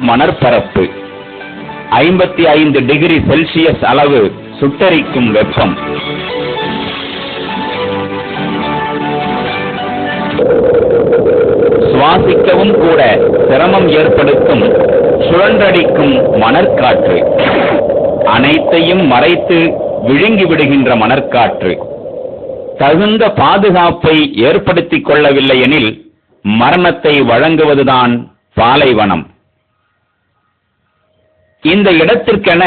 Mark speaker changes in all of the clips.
Speaker 1: மணற்பரப்பு, 55 degree Celsius அளவு சுட்டெரிக்கும் வெப்பம். சுவாசிக்கவும் கூட சிரமம் ஏற்படுத்தும் சுழன்றடிக்கும் மணற்காற்று, அனைத்தையும் மறைத்து விழுங்கி விடுகின்ற மணற்காற்று. தகுந்த பாதுகாப்பை ஏற்படுத்திக் கொள்ளவில்லை எனில் மரணத்தை வழங்குவதுதான் பாலைவனம். இந்த இடத்திற்கென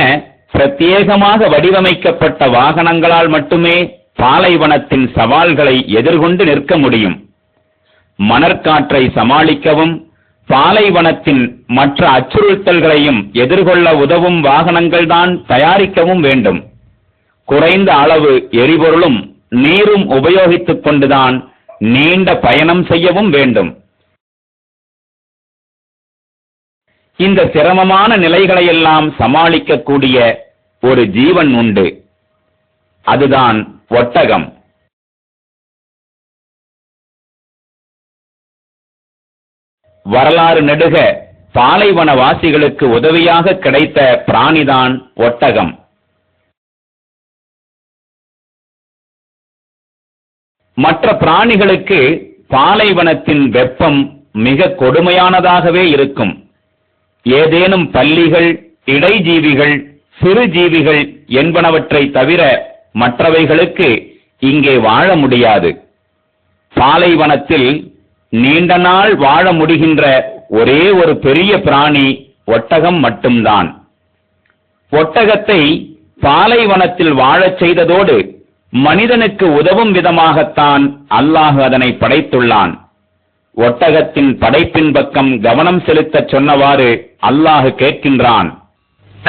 Speaker 1: பிரத்யேகமாக வடிவமைக்கப்பட்ட வாகனங்களால் மட்டுமே பாலைவனத்தின் சவால்களை எதிர்கொண்டு நிற்க முடியும். மணற்காற்றை சமாளிக்கவும் பாலைவனத்தின் மற்ற அச்சுறுத்தல்களையும் எதிர்கொள்ள உதவும் வாகனங்கள்தான் தயாரிக்கவும் வேண்டும். குறைந்த அளவு எரிபொருளும் நீரும் உபயோகித்துக் கொண்டுதான் நீண்ட பயணம் செய்யவும் வேண்டும். இந்த சிரமமான நிலைகளையெல்லாம் சமாளிக்கக்கூடிய ஒரு ஜீவன் உண்டு, அதுதான் ஒட்டகம். வரலாறு நெடுக பாலைவனவாசிகளுக்கு உதவியாக கிடைத்த பிராணிதான் ஒட்டகம். மற்ற பிராணிகளுக்கு பாலைவனத்தின் வெப்பம் மிக கொடுமையானதாகவே இருக்கும். ஏதேனும் பல்லிகள், இடைஜீவிகள், சிறு ஜீவிகள் என்பனவற்றை தவிர மற்றவைகளுக்கு இங்கே வாழ முடியாது. பாலைவனத்தில் நீண்ட நாள் வாழ முடிகின்ற ஒரே ஒரு பெரிய பிராணி ஒட்டகம் மட்டும்தான். ஒட்டகத்தை பாலைவனத்தில் வாழச் செய்ததோடு மனிதனுக்கு உதவும் விதமாகத்தான் அல்லாஹ் அதனை படைத்துள்ளான். ஒட்டகத்தின் படைப்பின் பக்கம் கவனம் செலுத்தச் சொன்னவாறு அல்லாஹ் கேட்கின்றான்,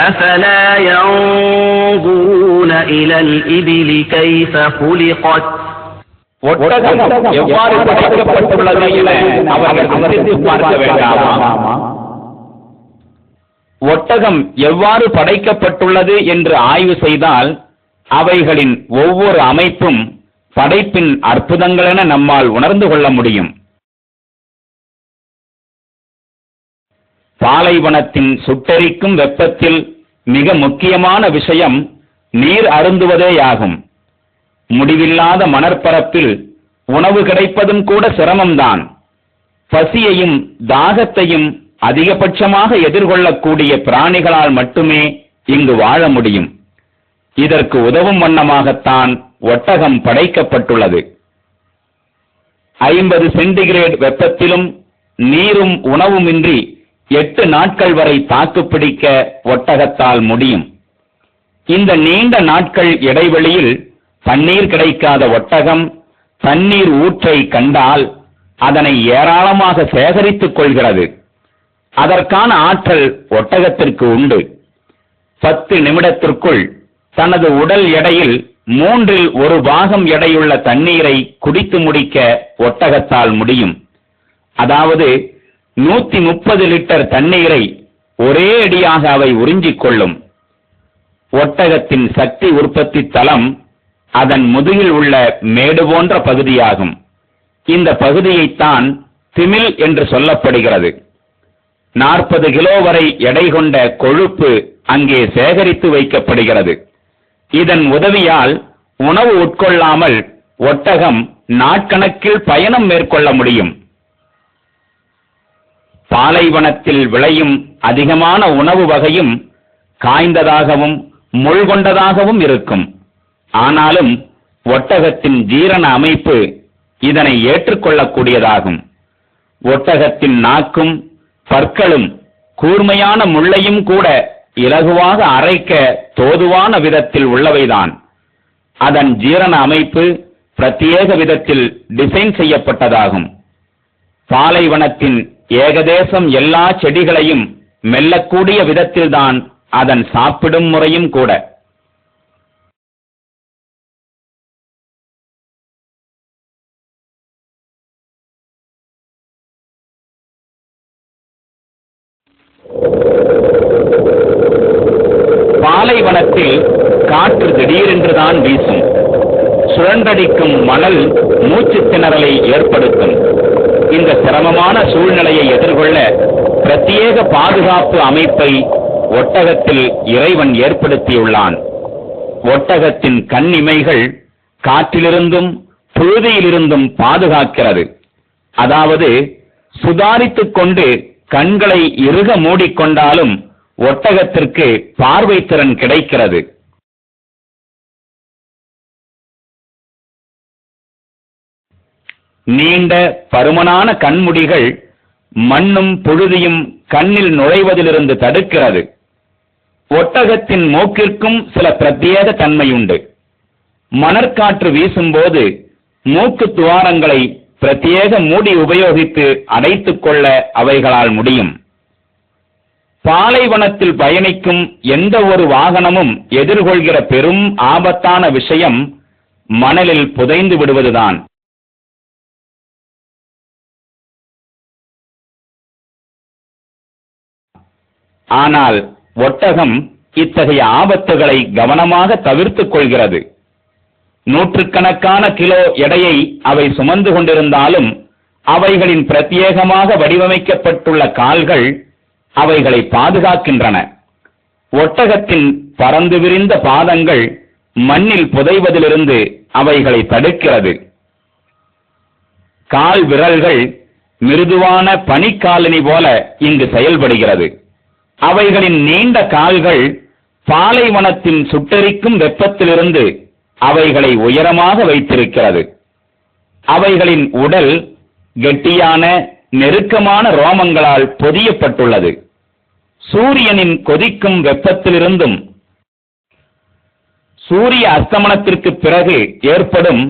Speaker 2: أَفَلَا يَنظُرُونَ إِلَى الْإِبِلِ كَيْفَ خُلِقَتْ
Speaker 1: ஒட்டகம் எவ்வாறு படைக்கப்பட்டுள்ளது என அவர்கள் சிந்தித்து பார்க்க வேண்டாமா? ஒட்டகம் எவ்வாறு படைக்கப்பட்டுள்ளது என்று ஆய்வு செய்தால் அவைகளின் ஒவ்வொரு அமைப்பும் படைப்பின் அற்புதங்கள் என நம்மால் உணர்ந்து கொள்ள முடியும். பாலைவனத்தின் சுட்டெரிக்கும் வெப்பத்தில் மிக முக்கியமான விஷயம் நீர் அருந்துவதேயாகும். முடிவில்லாத மணற்பரப்பில் உணவு கிடைப்பதும் கூட சிரமம்தான். பசியையும் தாகத்தையும் அதிகபட்சமாக எதிர்கொள்ளக்கூடிய பிராணிகளால் மட்டுமே இங்கு வாழ முடியும். இதற்கு உதவும் வண்ணமாகத்தான் ஒட்டகம் படைக்கப்பட்டுள்ளது. 50 சென்டிகிரேட் வெப்பத்திலும் நீரும் உணவுமின்றி 8 நாட்கள் வரை தாக்குப்பிடிக்க ஒட்டகத்தால் முடியும். இந்த நீண்ட நாட்கள் இடைவெளியில் தண்ணீர் கிடைக்காத ஒட்டகம் தண்ணீர் ஊற்றை கண்டால் அதனை ஏராளமாக சேகரித்துக் கொள்கிறது. அதற்கான ஆற்றல் ஒட்டகத்திற்கு உண்டு. 10 நிமிடத்திற்குள் தனது உடல் எடையில் 1/3 பாகம் எடையுள்ள தண்ணீரை குடித்து முடிக்க ஒட்டகத்தால் முடியும். அதாவது 130 லிட்டர் தண்ணீரை ஒரே அடியாக அவை உறிஞ்சிக் கொள்ளும். ஒட்டகத்தின் சக்தி உற்பத்தி தளம் அதன் முதுகில் உள்ள மேடு போன்ற பகுதியாகும். இந்த பகுதியைத்தான் திமில் என்று சொல்லப்படுகிறது. 40 கிலோ வரை எடை கொண்ட கொழுப்பு அங்கே சேகரித்து வைக்கப்படுகிறது. இதன் உதவியால் உணவு உட்கொள்ளாமல் ஒட்டகம் நாட்கணக்கில் பயணம் மேற்கொள்ள முடியும். பாலைவனத்தில் விளையும் அதிகமான உணவு வகையும் காய்ந்ததாகவும் முள் கொண்டதாகவும் இருக்கும். ஆனாலும் ஒட்டகத்தின் ஜீரண அமைப்பு இதனை ஏற்றுக்கொள்ளக்கூடியதாகும். ஒட்டகத்தின் நாக்கும் பற்களும் கூர்மையான முள்ளையும் கூட இலகுவாக அரைக்க தோதுவான விதத்தில் உள்ளவைதான். அதன் ஜீரண அமைப்பு பிரத்யேக விதத்தில் டிசைன் செய்யப்பட்டதாகும். பாலைவனத்தின் ஏகதேசம் எல்லா செடிகளையும் மெல்லக்கூடிய விதத்தில்தான் அதன் சாப்பிடும் முறையும் கூட. பாலைவனத்தில் காற்று திடீரென்றுதான் வீசும். சுழன்றடிக்கும் மணல் மூச்சு திணறலை ஏற்படுத்தும். இந்த சிரமமான சூழ்நிலையை எதிர்கொள்ள பிரத்யேக பாதுகாப்பு அமைப்பை ஒட்டகத்தில் இறைவன் ஏற்படுத்தியுள்ளான். ஒட்டகத்தின் கண்ணிமைகள் காற்றிலிருந்தும் புழுதியிலிருந்தும் பாதுகாக்கிறது. அதாவது சுதாரித்துக் கொண்டு கண்களை இறுக மூடிக்கொண்டாலும் ஒட்டகத்திற்கு பார்வை திறன் கிடைக்கிறது. நீண்ட பருமனான கண்முடிகள் மண்ணும் புழுதியும் கண்ணில் நுழைவதிலிருந்து தடுக்கிறது. ஒட்டகத்தின் மூக்கிற்கும் சில பிரத்யேக தன்மையுண்டு. மணற்காற்று வீசும்போது மூக்கு துவாரங்களை பிரத்யேக மூடி உபயோகித்து அடைத்துக் கொள்ள அவைகளால் முடியும். பாலைவனத்தில் பயணிக்கும் எந்த ஒரு வாகனமும் எதிர்கொள்கிற பெரும் ஆபத்தான விஷயம் மணலில் புதைந்து விடுவதுதான். ஆனால் ஒட்டகம் இத்தகைய ஆபத்துகளை கவனமாக தவிர்த்துக் கொள்கிறது. நூற்றுக்கணக்கான கிலோ எடையை அவை சுமந்து கொண்டிருந்தாலும் அவைகளின் பிரத்யேகமாக வடிவமைக்கப்பட்டுள்ள கால்கள் அவைகளை பாதுகாக்கின்றன. ஒட்டகத்தின் பறந்து விரிந்த பாதங்கள் மண்ணில் புதைவதிலிருந்து அவைகளை தடுக்கிறது. கால் விரல்கள் மிருதுவான பனிக்காலனி போல இங்கு செயல்படுகிறது. அவைகளின் நீண்ட கால்கள் பாலைவனத்தின் சுட்டெரிக்கும் வெப்பத்திலிருந்து அவைகளை உயரமாக வைத்திருக்கிறது. அவைகளின் உடல் கெட்டியான நெருக்கமான ரோமங்களால் பொதியப்பட்டுள்ளது. சூரியனின் கொதிக்கும் வெப்பத்திலிருந்தும் சூரிய அஸ்தமனத்திற்கு பிறகு ஏற்படும்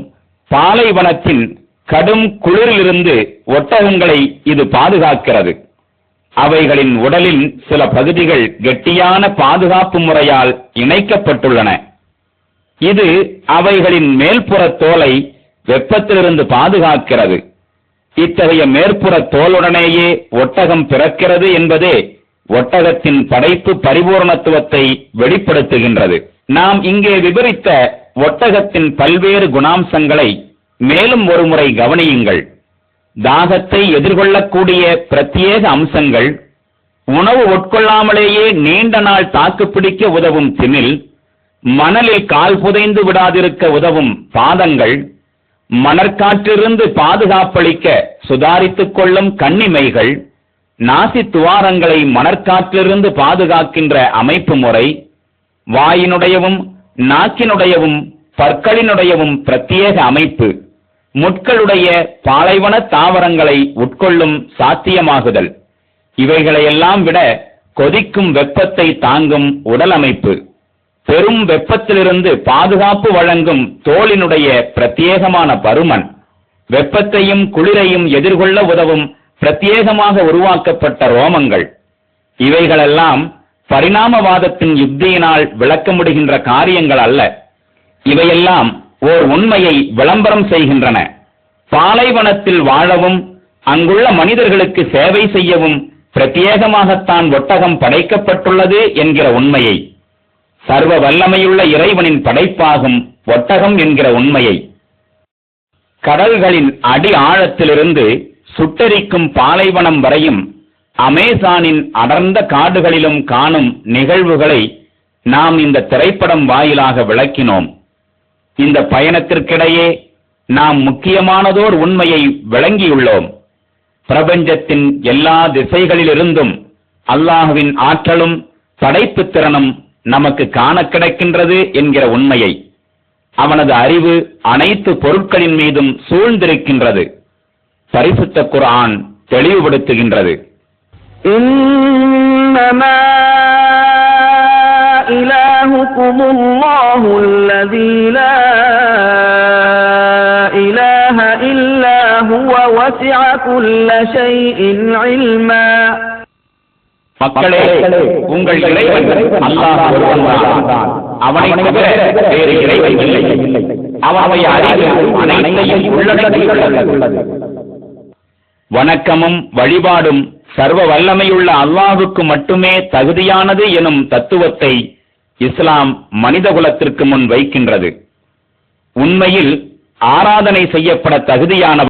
Speaker 1: பாலைவனத்தின் கடும் குளிரிலிருந்து ஒட்டகங்களை இது பாதுகாக்கிறது. அவைகளின் உடலின் சில பகுதிகள் கெட்டியான பாதுகாப்பு முறையால் இணைக்கப்பட்டுள்ளன. இது அவைகளின் மேல்புற தோலை வெப்பத்திலிருந்து பாதுகாக்கிறது. இத்தகைய மேற்புற தோலுடனேயே ஒட்டகம் பிறக்கிறது என்பதே ஒட்டகத்தின் படைப்பு பரிபூர்ணத்துவத்தை வெளிப்படுத்துகின்றது. நாம் இங்கே விவரித்த ஒட்டகத்தின் பல்வேறு குணாம்சங்களை மேலும் ஒருமுறை கவனியுங்கள். தாகத்தை எதிர்கொள்ளக்கூடிய பிரத்யேக அம்சங்கள், உணவு உட்கொள்ளாமலேயே நீண்ட நாள் தாக்குப்பிடிக்க உதவும் திமில், மணலில் கால் புதைந்து விடாதிருக்க உதவும் பாதங்கள், மணற்காற்றிலிருந்து பாதுகாப்பளிக்க சுதாரித்துக் கொள்ளும் கண்ணிமைகள், நாசி துவாரங்களை மணற்காற்றிலிருந்து பாதுகாக்கின்ற அமைப்பு முறை, வாயினுடையவும் நாக்கினுடையவும் பற்களினுடையவும் பிரத்யேக அமைப்பு, முட்களுடைய பாலைவன தாவரங்களை உட்கொள்ளும் சாத்தியமாகுதல், இவைகளையெல்லாம் விட கொதிக்கும் வெப்பத்தை தாங்கும் உடல் அமைப்பு, பெரும் வெப்பத்திலிருந்து பாதுகாப்பு வழங்கும் தோலினுடைய பிரத்யேகமான பருமன், வெப்பத்தையும் குளிரையும் எதிர்கொள்ள உதவும் பிரத்யேகமாக உருவாக்கப்பட்ட ரோமங்கள், இவைகளெல்லாம் பரிணாமவாதத்தின் யுக்தியினால் விளக்க முடிகின்ற காரியங்கள் அல்ல. இவையெல்லாம் ஓர் உண்மையை விளம்பரம் செய்கின்றன. பாலைவனத்தில் வாழவும் அங்குள்ள மனிதர்களுக்கு சேவை செய்யவும் பிரத்யேகமாகத்தான் ஒட்டகம் படைக்கப்பட்டுள்ளது என்கிற உண்மையை, சர்வ வல்லமையுள்ள இறைவனின் படைப்பாகும் ஒட்டகம் என்கிற உண்மையை, கடல்களின் அடி ஆழத்திலிருந்து சுட்டெரிக்கும் பாலைவனம் வரையும் அமேசானின் அடர்ந்த காடுகளிலும் காணும் நிகழ்வுகளை நாம் இந்த திரைப்படம் வாயிலாக விளக்கினோம். இந்த பயணத்திற்கிடையே நாம் முக்கியமானதோர் உண்மையை விளங்கியுள்ளோம். பிரபஞ்சத்தின் எல்லா திசைகளிலிருந்தும் அல்லாஹ்வின் ஆற்றலும் படைப்பு திறனும் நமக்கு காண கிடைக்கின்றது என்கிற உண்மையை. அவனது அறிவு அனைத்து பொருட்களின் மீதும் சூழ்ந்திருக்கின்றது. பரிசுத்த குர்ஆன் தெளிவுபடுத்துகின்றது.
Speaker 2: இன்னமா இலாஹுகுமுல்லாஹு அல்லதீ லா இலாஹ இல்லா ஹுவ வஸிஅ குல்ல ஷைஇன் இல்மா.
Speaker 1: மக்களே, உங்கள் இறைவன் அல்லாஹ் ஒருவன்தான். அவனை தவிர வேறு இறைவன் இல்லை. அவனுடைய அறிவு அனைத்தையும் உள்ளடக்கியுள்ளது. வணக்கமும் வழிபாடும் சர்வ வல்லமையுள்ள அல்லாஹ்வுக்கு மட்டுமே தகுதியானது எனும் தத்துவத்தை இஸ்லாம் மனிதகுலத்திற்கு முன் வைக்கின்றது. உண்மையில் ஆராதனை செய்யப்பட தகுதியானவன்